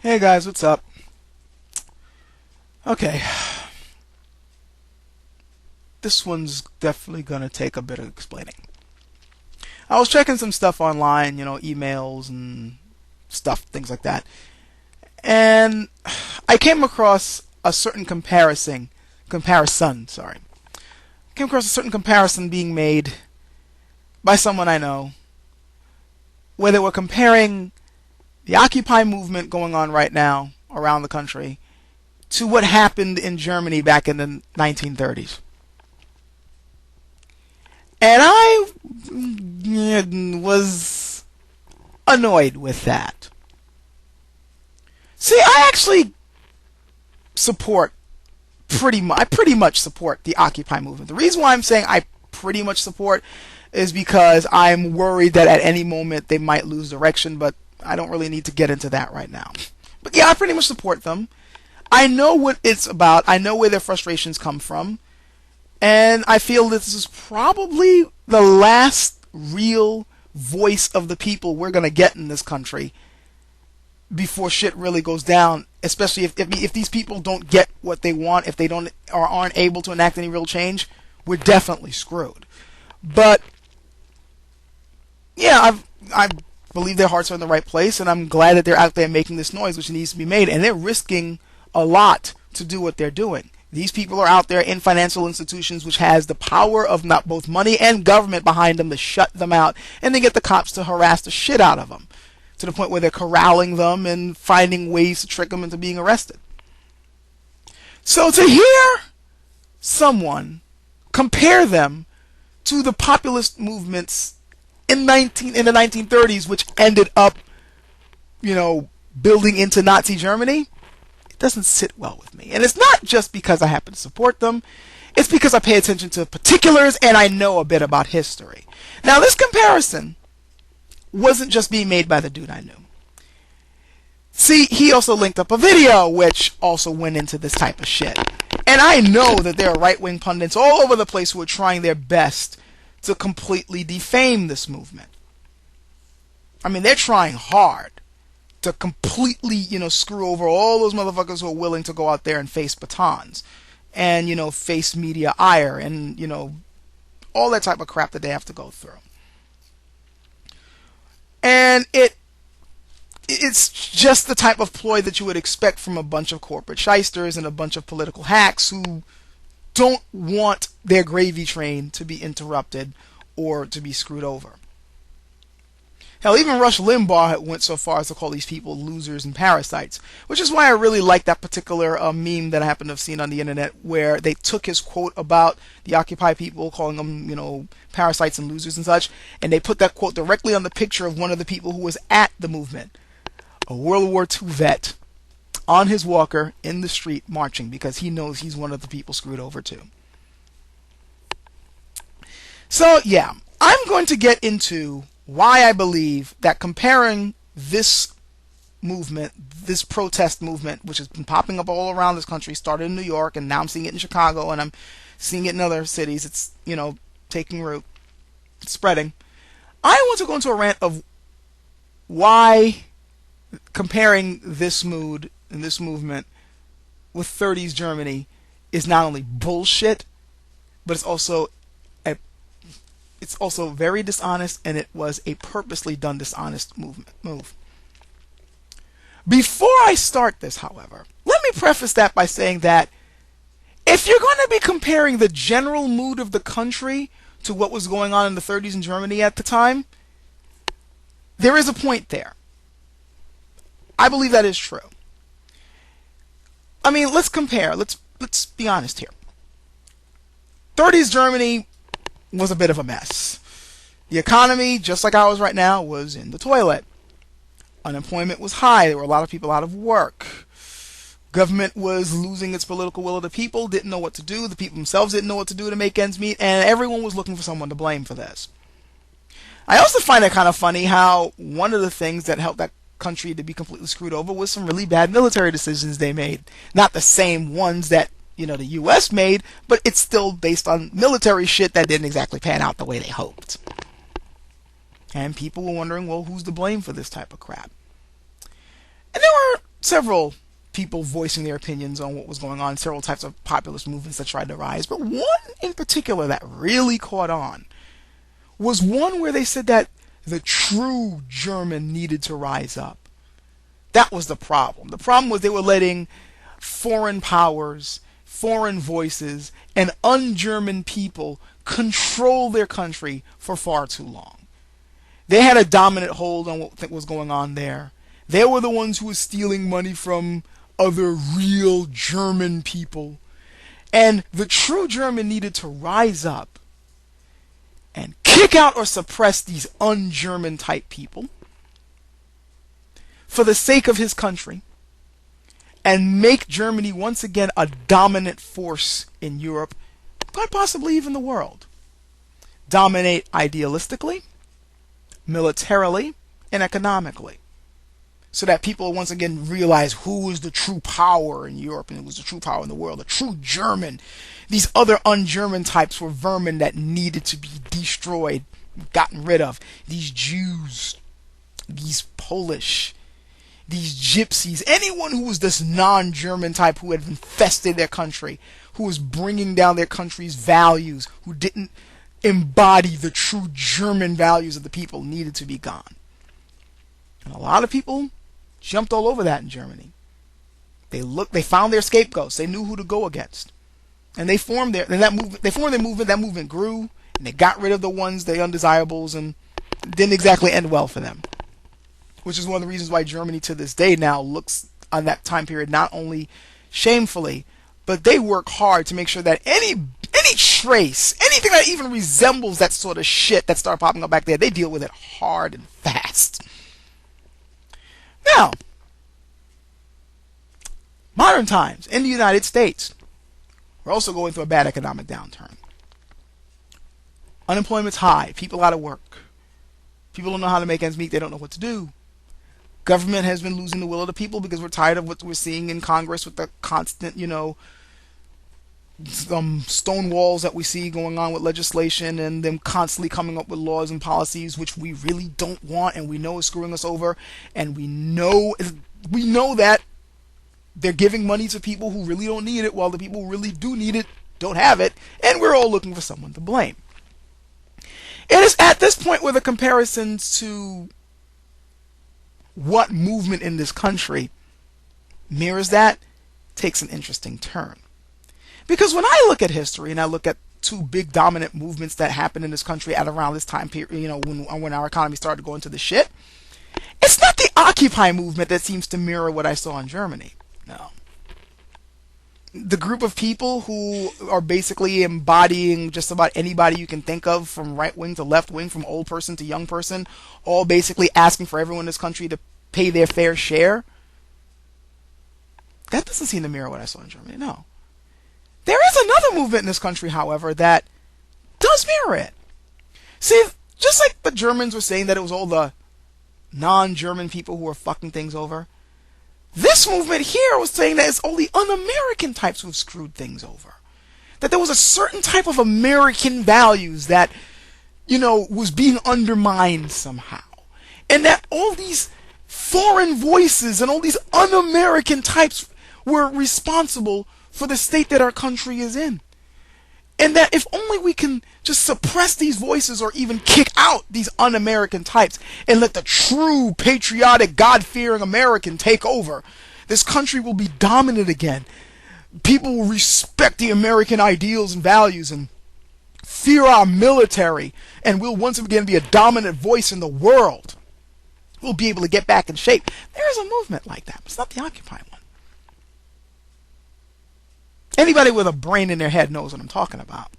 Hey guys, what's up? Okay, this one's definitely gonna take a bit of explaining. I was checking some stuff online, emails and stuff, things like that, and I came across a certain comparison. Came across a certain comparison being made by someone I know, where they were comparing the Occupy movement going on right now around the country to what happened in Germany back in the 1930s. And I was annoyed with that. See, I actually support I pretty much support the Occupy movement. The reason why I'm saying I pretty much support is because I'm worried that at any moment they might lose direction, but I don't really need to get into that right now. But yeah, I pretty much support them. I know what it's about. I know where their frustrations come from. And I feel this is probably the last real voice of the people we're going to get in this country before shit really goes down, especially if these people don't get what they want, if they don't or aren't able to enact any real change, we're definitely screwed. But yeah, I believe their hearts are in the right place, and I'm glad that they're out there making this noise, which needs to be made, and they're risking a lot to do what they're doing. These people are out there in financial institutions which has the power of not both money and government behind them to shut them out, and they get the cops to harass the shit out of them to the point where they're corralling them and finding ways to trick them into being arrested. So to hear someone compare them to the populist movements in the 1930s, which ended up, building into Nazi Germany, it doesn't sit well with me. And it's not just because I happen to support them. It's because I pay attention to particulars and I know a bit about history. Now, this comparison wasn't just being made by the dude I knew. See, he also linked up a video which also went into this type of shit. And I know that there are right-wing pundits all over the place who are trying their best to completely defame this movement. I mean, they're trying hard to completely, screw over all those motherfuckers who are willing to go out there and face batons and, face media ire and, all that type of crap that they have to go through. And it's just the type of ploy that you would expect from a bunch of corporate shysters and a bunch of political hacks who don't want their gravy train to be interrupted or to be screwed over. Hell, even Rush Limbaugh went so far as to call these people losers and parasites, which is why I really like that particular meme that I happen to have seen on the internet where they took his quote about the Occupy people, calling them, parasites and losers and such, and they put that quote directly on the picture of one of the people who was at the movement, a World War II vet, on his walker in the street marching because he knows he's one of the people screwed over too. So yeah, I'm going to get into why I believe that comparing this movement, this protest movement, which has been popping up all around this country, started in New York and now I'm seeing it in Chicago and I'm seeing it in other cities. It's, taking root, it's spreading. I want to go into a rant of why comparing this mood and this movement with 30s Germany is not only bullshit, but it's also very dishonest, and it was a purposely done dishonest move. Before I start this, however, let me preface that by saying that if you're going to be comparing the general mood of the country to what was going on in the 30s in Germany at the time, there is a point there. I believe that is true. I mean, let's compare. Let's be honest here. 30s Germany was a bit of a mess. The economy, just like ours right now, was in the toilet. Unemployment was high. There were a lot of people out of work. Government was losing its political will of the people, didn't know what to do. The people themselves didn't know what to do to make ends meet, and everyone was looking for someone to blame for this. I also find it kind of funny how one of the things that helped that country to be completely screwed over was some really bad military decisions they made. Not the same ones that the U.S. made, but it's still based on military shit that didn't exactly pan out the way they hoped. And people were wondering, well, who's to blame for this type of crap? And there were several people voicing their opinions on what was going on, several types of populist movements that tried to rise. But one in particular that really caught on was one where they said that the true German needed to rise up. That was the problem. The problem was they were letting foreign powers, foreign voices, and un-German people control their country for far too long. They had a dominant hold on what was going on there. They were the ones who were stealing money from other real German people. And the true German needed to rise up and kick out or suppress these un-German type people for the sake of his country and make Germany once again a dominant force in Europe, quite possibly even the world. Dominate idealistically, militarily, and economically, so that people once again realize who is the true power in Europe and who was the true power in the world, the true German. These other un-German types were vermin that needed to be destroyed, gotten rid of. These Jews, these Polish, these gypsies, anyone who was this non-German type who had infested their country, who was bringing down their country's values, who didn't embody the true German values of the people, needed to be gone. And a lot of people jumped all over that in Germany. They found their scapegoats. They knew who to go against. And they formed their movement. That movement grew, and they got rid of the undesirables, and it didn't exactly end well for them. Which is one of the reasons why Germany to this day now looks on that time period not only shamefully, but they work hard to make sure that any trace, anything that even resembles that sort of shit that started popping up back there, they deal with it hard and fast. Now, modern times in the United States, we're also going through a bad economic downturn. Unemployment's high. People out of work. People don't know how to make ends meet. They don't know what to do. Government has been losing the will of the people because we're tired of what we're seeing in Congress with the constant, stone walls that we see going on with legislation and them constantly coming up with laws and policies which we really don't want and we know is screwing us over, and we know that they're giving money to people who really don't need it while the people who really do need it don't have it, and we're all looking for someone to blame. It is at this point where the comparisons to what movement in this country mirrors that takes an interesting turn. Because when I look at history and I look at two big dominant movements that happened in this country at around this time period, when our economy started to go into the shit, it's not the Occupy movement that seems to mirror what I saw in Germany. No. The group of people who are basically embodying just about anybody you can think of, from right wing to left wing, from old person to young person, all basically asking for everyone in this country to pay their fair share. That doesn't seem to mirror what I saw in Germany, no. There is another movement in this country, however, that does mirror it. See, just like the Germans were saying that it was all the non-German people who were fucking things over, this movement here was saying that it's all the un-American types who have screwed things over. That there was a certain type of American values that, was being undermined somehow. And that all these foreign voices and all these un-American types were responsible for the state that our country is in. And that if only we can just suppress these voices or even kick out these un-American types and let the true patriotic, God-fearing American take over, this country will be dominant again. People will respect the American ideals and values and fear our military, and we'll once again be a dominant voice in the world. We'll be able to get back in shape. There is a movement like that. It's not the Occupy one. Anybody with a brain in their head knows what I'm talking about.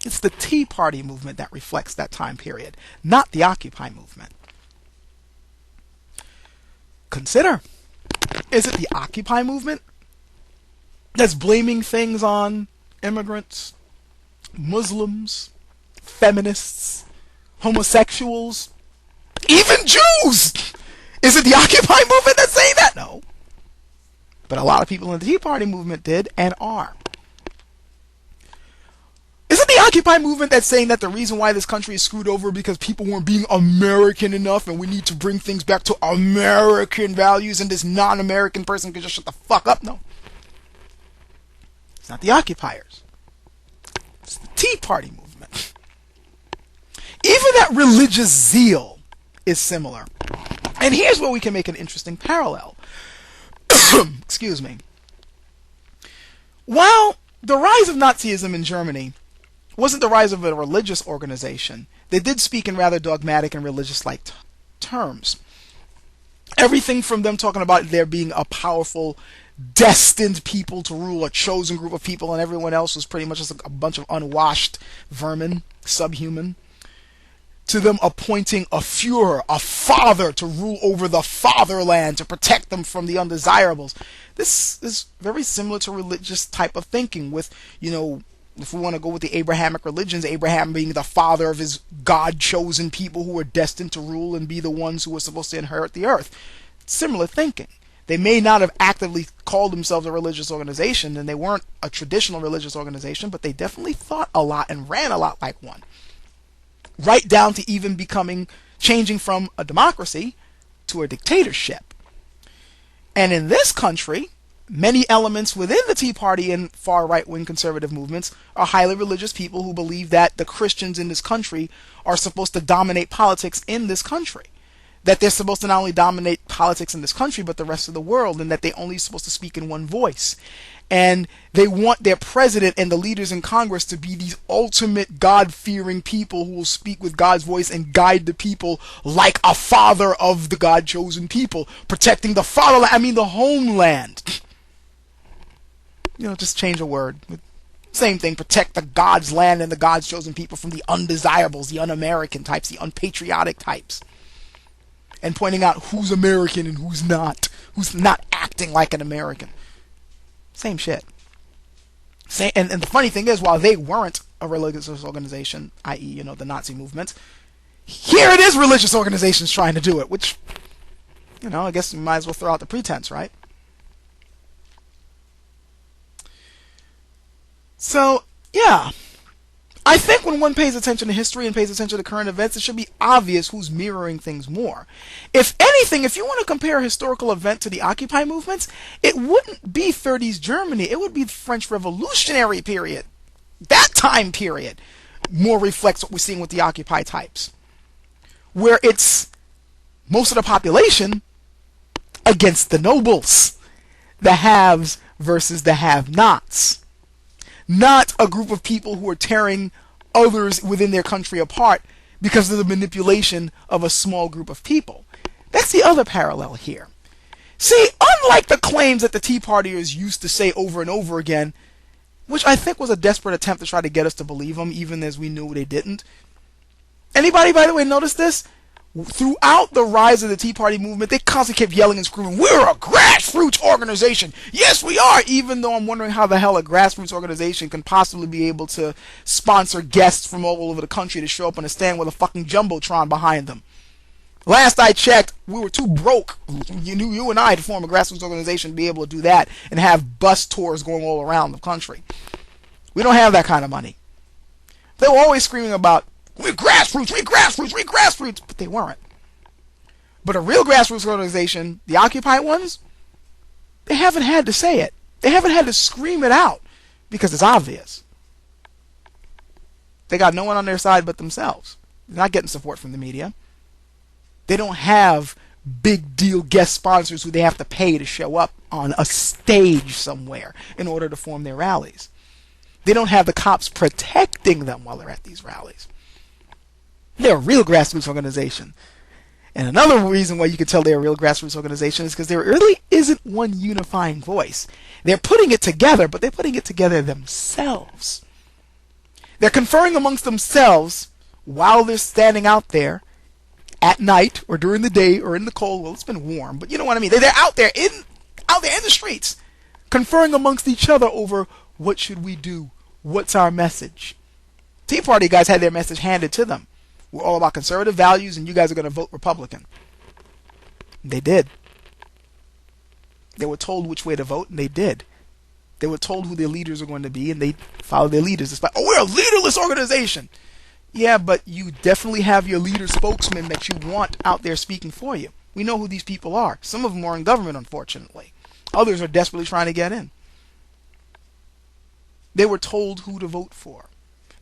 It's the Tea Party movement that reflects that time period, not the Occupy movement. Consider, is it the Occupy movement that's blaming things on immigrants, Muslims, feminists, homosexuals, even Jews? Is it the Occupy movement that's saying that? No. But a lot of people in the Tea Party movement did and are. Is it the Occupy movement that's saying that the reason why this country is screwed over because people weren't being American enough and we need to bring things back to American values and this non-American person can just shut the fuck up? No. It's not the occupiers. It's the Tea Party movement. Even that religious zeal is similar. And here's where we can make an interesting parallel. Excuse me. While the rise of Nazism in Germany wasn't the rise of a religious organization, they did speak in rather dogmatic and religious-like terms. Everything from them talking about there being a powerful, destined people to rule, a chosen group of people, and everyone else was pretty much just a bunch of unwashed vermin, subhuman, to them appointing a Führer, a father, to rule over the fatherland, to protect them from the undesirables. This is very similar to religious type of thinking with, if we want to go with the Abrahamic religions, Abraham being the father of his God-chosen people who were destined to rule and be the ones who were supposed to inherit the earth. Similar thinking. They may not have actively called themselves a religious organization, and they weren't a traditional religious organization, but they definitely thought a lot and ran a lot like one. Right down to even changing from a democracy to a dictatorship. And in this country, many elements within the Tea Party and far right-wing conservative movements are highly religious people who believe that the Christians in this country are supposed to dominate politics in this country. That they're supposed to not only dominate politics in this country, but the rest of the world, and that they're only supposed to speak in one voice. And they want their president and the leaders in Congress to be these ultimate God-fearing people who will speak with God's voice and guide the people like a father of the God-chosen people, protecting the fatherland, the homeland. Just change a word. Same thing, protect the God's land and the God's chosen people from the undesirables, the un-American types, the unpatriotic types. And pointing out who's American and who's not acting like an American. Same shit. And the funny thing is, while they weren't a religious organization, i.e., the Nazi movement, here it is religious organizations trying to do it, which, I guess we might as well throw out the pretense, right? So, yeah. I think when one pays attention to history and pays attention to current events, it should be obvious who's mirroring things more. If anything, if you want to compare a historical event to the Occupy movements, it wouldn't be 30s Germany. It would be the French Revolutionary period. That time period more reflects what we're seeing with the Occupy types, where it's most of the population against the nobles, the haves versus the have-nots. Not a group of people who are tearing others within their country apart because of the manipulation of a small group of people. That's the other parallel here. See, unlike the claims that the Tea Partiers used to say over and over again, which I think was a desperate attempt to try to get us to believe them, even as we knew they didn't. Anybody, by the way, notice this? Throughout the rise of the Tea Party movement, they constantly kept yelling and screaming, "We're a grassroots organization!" Yes, we are! Even though I'm wondering how the hell a grassroots organization can possibly be able to sponsor guests from all over the country to show up on a stand with a fucking jumbotron behind them. Last I checked, we were too broke, you and I, to form a grassroots organization to be able to do that and have bus tours going all around the country. We don't have that kind of money. They were always screaming about, "We're grassroots, we're grassroots, we're grassroots," but they weren't. But a real grassroots organization, the Occupy ones, they haven't had to say it. They haven't had to scream it out because it's obvious. They got no one on their side but themselves. They're not getting support from the media. They don't have big deal guest sponsors who they have to pay to show up on a stage somewhere in order to form their rallies. They don't have the cops protecting them while they're at these rallies. They're a real grassroots organization. And another reason why you can tell they're a real grassroots organization is because there really isn't one unifying voice. They're putting it together, but they're putting it together themselves. They're conferring amongst themselves while they're standing out there at night or during the day or in the cold. Well, it's been warm, but you know what I mean. They're out there in the streets, conferring amongst each other over what should we do, what's our message. Tea Party guys had their message handed to them. We're all about conservative values, and you guys are going to vote Republican. They did. They were told which way to vote, and they did. They were told who their leaders are going to be, and they followed their leaders. Despite, oh, we're a leaderless organization. Yeah, but you definitely have your leader spokesman that you want out there speaking for you. We know who these people are. Some of them are in government, unfortunately. Others are desperately trying to get in. They were told who to vote for.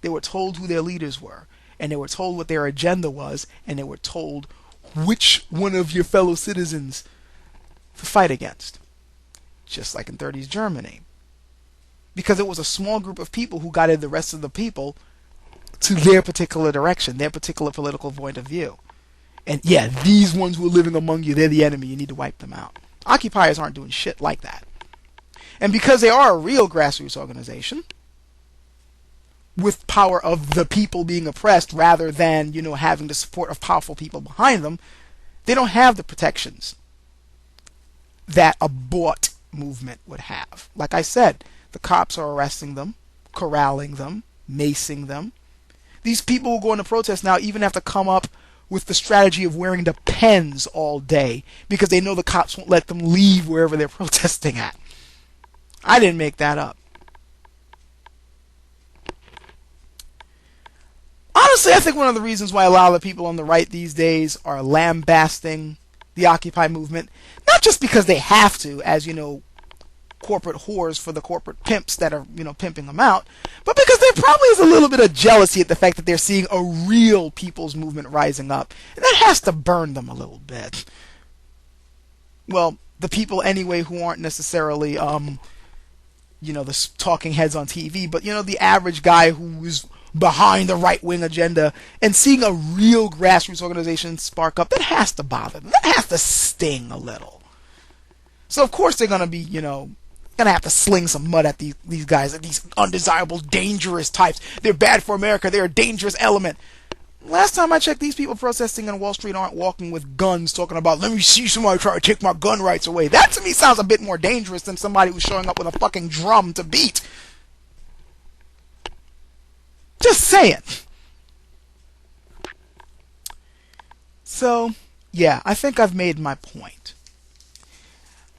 They were told who their leaders were. And they were told what their agenda was. And they were told which one of your fellow citizens to fight against. Just like in 30s Germany. Because it was a small group of people who guided the rest of the people to their particular direction, their particular political point of view. And yeah, these ones who are living among you, they're the enemy. You need to wipe them out. Occupiers aren't doing shit like that. And because they are a real grassroots organization, with power of the people being oppressed rather than, having the support of powerful people behind them, they don't have the protections that a bought movement would have. Like I said, the cops are arresting them, corralling them, macing them. These people who go into protest now even have to come up with the strategy of wearing the pens all day because they know the cops won't let them leave wherever they're protesting at. I didn't make that up. Honestly, I think one of the reasons why a lot of the people on the right these days are lambasting the Occupy movement, not just because they have to, as corporate whores for the corporate pimps that are, pimping them out, but because there probably is a little bit of jealousy at the fact that they're seeing a real people's movement rising up. And that has to burn them a little bit. Well, the people anyway who aren't necessarily, the talking heads on TV, but, the average guy who is behind the right-wing agenda and seeing a real grassroots organization spark up, that has to bother them. That has to sting a little. So, of course, they're going to be, going to have to sling some mud at these guys, at these undesirable, dangerous types. They're bad for America. They're a dangerous element. Last time I checked, these people protesting on Wall Street aren't walking with guns talking about, let me see somebody try to take my gun rights away. That, to me, sounds a bit more dangerous than somebody who's showing up with a fucking drum to beat. Just saying. So, yeah, I think I've made my point.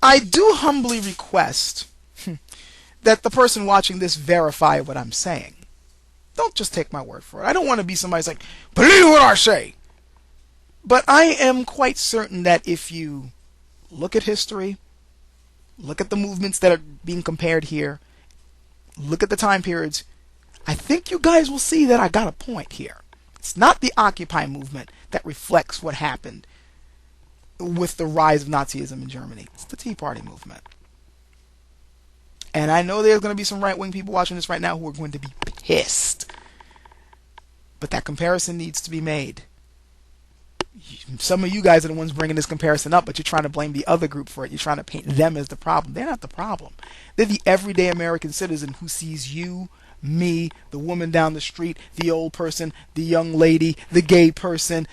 I do humbly request that the person watching this verify what I'm saying. Don't just take my word for it. I don't want to be somebody who's like, believe what I say. But I am quite certain that if you look at history, look at the movements that are being compared here, look at the time periods, I think you guys will see that I got a point here. It's not the Occupy movement that reflects what happened with the rise of Nazism in Germany. It's the Tea Party movement. And I know there's going to be some right-wing people watching this right now who are going to be pissed. But that comparison needs to be made. Some of you guys are the ones bringing this comparison up, but you're trying to blame the other group for it. You're trying to paint them as the problem. They're not the problem. They're the everyday American citizen who sees you, me, the woman down the street, the old person, the young lady, the gay person,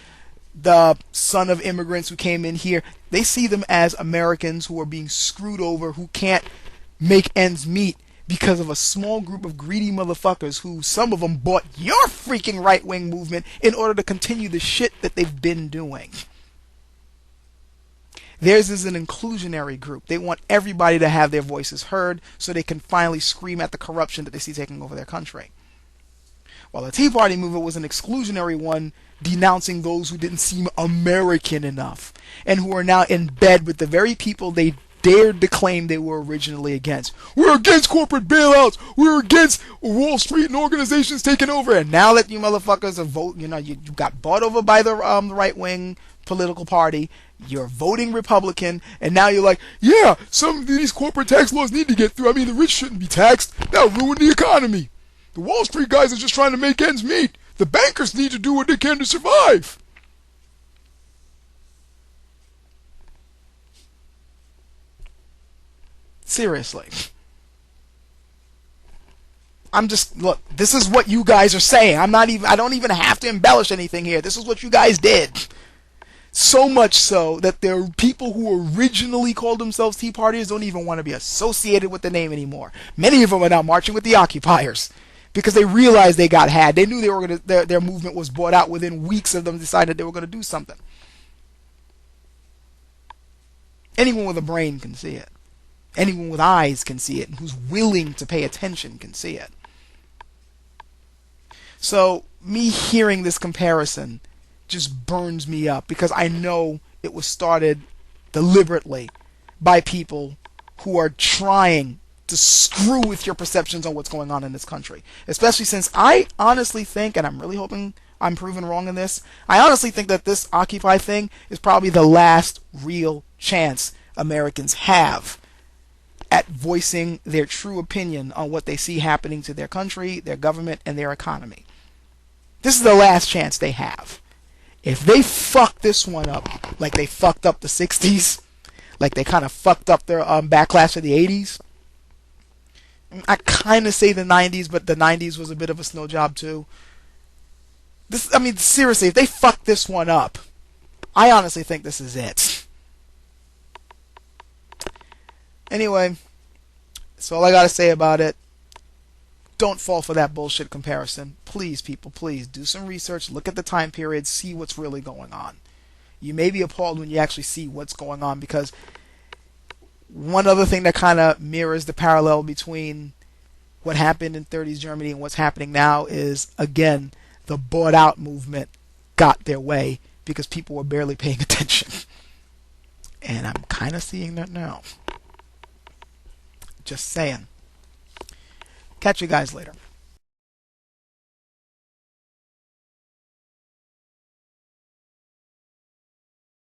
the son of immigrants who came in here. They see them as Americans who are being screwed over, who can't make ends meet because of a small group of greedy motherfuckers who, some of them, bought your freaking right-wing movement in order to continue the shit that they've been doing. Theirs is an inclusionary group. They want everybody to have their voices heard so they can finally scream at the corruption that they see taking over their country. While the Tea Party movement was an exclusionary one, denouncing those who didn't seem American enough and who are now in bed with the very people they dared to claim they were originally against. We're against corporate bailouts. We're against Wall Street and organizations taking over. And now that you motherfuckers are you got bought over by the right-wing political party. You're voting Republican, and now you're like, yeah, some of these corporate tax laws need to get through. I mean, the rich shouldn't be taxed. That'll ruin the economy. The Wall Street guys are just trying to make ends meet. The bankers need to do what they can to survive. Seriously. Look, this is what you guys are saying. I don't even have to embellish anything here. This is what you guys did. So much so that there are people who originally called themselves Tea Partiers don't even want to be associated with the name anymore. Many of them are now marching with the occupiers because they realized they got had. They knew their movement was bought out within weeks of them deciding they were going to do something. Anyone with a brain can see it. Anyone with eyes can see it, and who's willing to pay attention can see it. So me hearing this comparison just burns me up, because I know it was started deliberately by people who are trying to screw with your perceptions on what's going on in this country. Especially since I honestly think, and I'm really hoping I'm proven wrong in this, I honestly think that this Occupy thing is probably the last real chance Americans have at voicing their true opinion on what they see happening to their country, their government, and their economy. This is the last chance they have. If they fuck this one up, like they fucked up the 60s, like they kind of fucked up their backlash of the 80s, I kind of say the 90s, but the 90s was a bit of a snow job too. I mean, seriously, if they fuck this one up, I honestly think this is it. Anyway, that's all I gotta say about it. Don't fall for that bullshit comparison. Please, people, please do some research. Look at the time period. See what's really going on. You may be appalled when you actually see what's going on, because one other thing that kind of mirrors the parallel between what happened in 30s Germany and what's happening now is, again, the bought out movement got their way because people were barely paying attention. And I'm kind of seeing that now. Just saying. Catch you guys later.